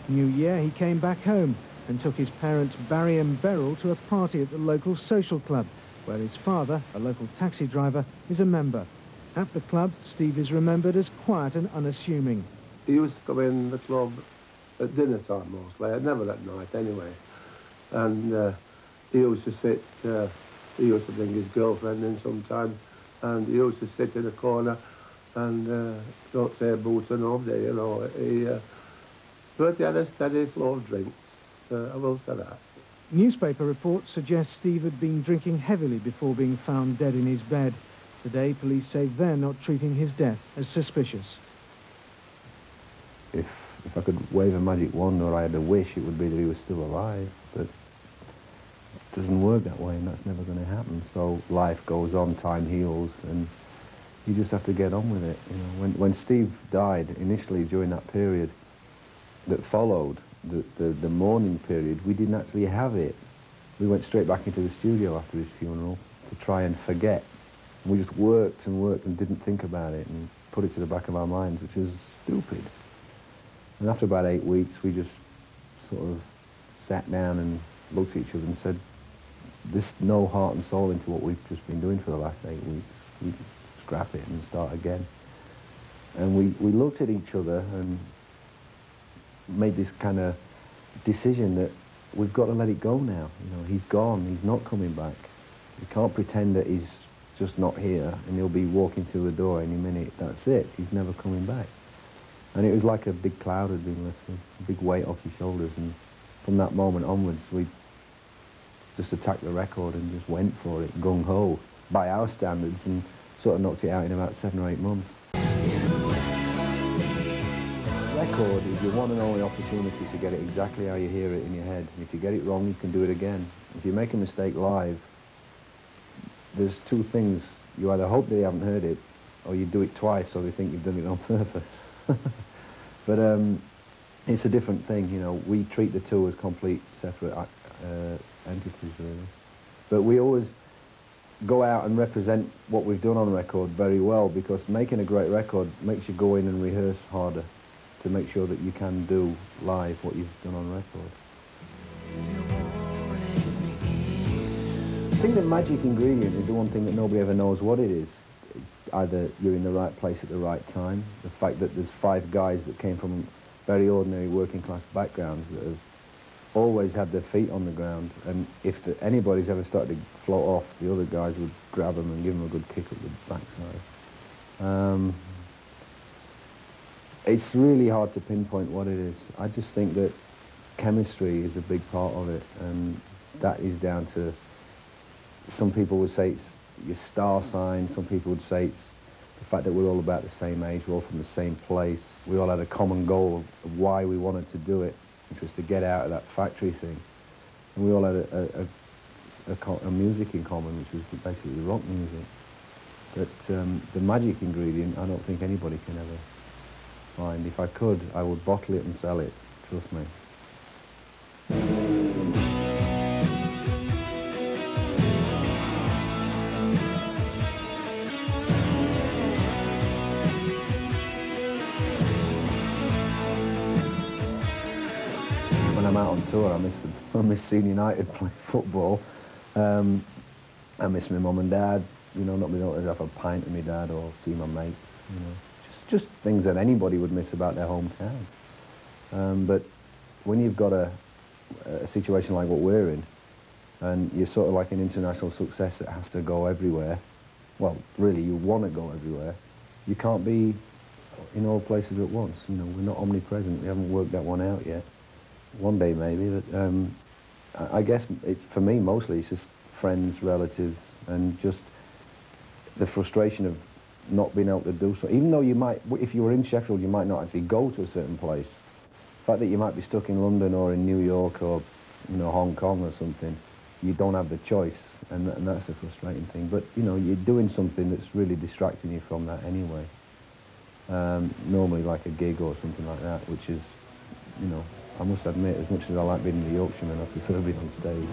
New Year, he came back home and took his parents Barry and Beryl to a party at the local social club, where his father, a local taxi driver, is a member. At the club, Steve is remembered as quiet and unassuming. He used to come in the club at dinner time mostly, never at night anyway. And he used to sit, he used to bring his girlfriend in sometimes, and he used to sit in a corner and don't say a boot to nobody, you know. But he had a steady flow of drinks, I will say that. Newspaper reports suggest Steve had been drinking heavily before being found dead in his bed. Today, police say they're not treating his death as suspicious. If I could wave a magic wand or I had a wish, it would be that he was still alive, but it doesn't work that way, and that's never going to happen. So life goes on, time heals, and you just have to get on with it. You know, when Steve died initially during that period that followed, the mourning period, we didn't actually have it. We went straight back into the studio after his funeral to try and forget. We just worked and worked and didn't think about it and put it to the back of our minds, which is stupid. And after about 8 weeks, we just sort of sat down and looked at each other and said, there's no heart and soul into what we've just been doing for the last 8 weeks. We just scrap it and start again. And we looked at each other and made this kind of decision that we've got to let it go now. You know, he's gone, he's not coming back. We can't pretend that he's just not here and he'll be walking through the door any minute. That's it, he's never coming back. And it was like a big cloud had been lifted, a big weight off your shoulders, and from that moment onwards we just attacked the record and just went for it, gung-ho, by our standards, and sort of knocked it out in about 7 or 8 months. Record is your one and only opportunity to get it exactly how you hear it in your head. And if you get it wrong, you can do it again. If you make a mistake live, there's two things. You either hope they haven't heard it, or you do it twice so they think you've done it on purpose. But it's a different thing, you know. We treat the two as complete separate entities, really. But we always go out and represent what we've done on record very well, because making a great record makes you go in and rehearse harder to make sure that you can do live what you've done on record. I think the magic ingredient is the one thing that nobody ever knows what it is. It's either you're in the right place at the right time, the fact that there's 5 guys that came from very ordinary working class backgrounds that have always had their feet on the ground, and if anybody's ever started to float off, the other guys would grab them and give them a good kick at the backside. It's really hard to pinpoint what it is. I just think that chemistry is a big part of it, and that is down to, some people would say it's your star sign, some people would say it's the fact that we're all about the same age, we're all from the same place, we all had a common goal of why we wanted to do it, which was to get out of that factory thing. And we all had a music in common, which was basically rock music. But the magic ingredient, I don't think anybody can ever find. If I could, I would bottle it and sell it, trust me. When I'm out on tour, I miss seeing United play football. I miss my mum and dad, you know, not being able to have a pint with my dad or see my mates, you know. Just things that anybody would miss about their hometown. But when you've got a situation like what we're in, and you're sort of like an international success that has to go everywhere, well, really, you want to go everywhere, you can't be in all places at once. You know, we're not omnipresent. We haven't worked that one out yet. One day, maybe, but I guess it's, for me, mostly, it's just friends, relatives, and just the frustration of not being able to do so. Even though you might, if you were in Sheffield, you might not actually go to a certain place. The fact that you might be stuck in London or in New York or, you know, Hong Kong or something, you don't have the choice, and that's the frustrating thing. But, you know, you're doing something that's really distracting you from that anyway. Normally like a gig or something like that, which is, you know, I must admit, as much as I like being in the Yorkshireman, I prefer being on stage.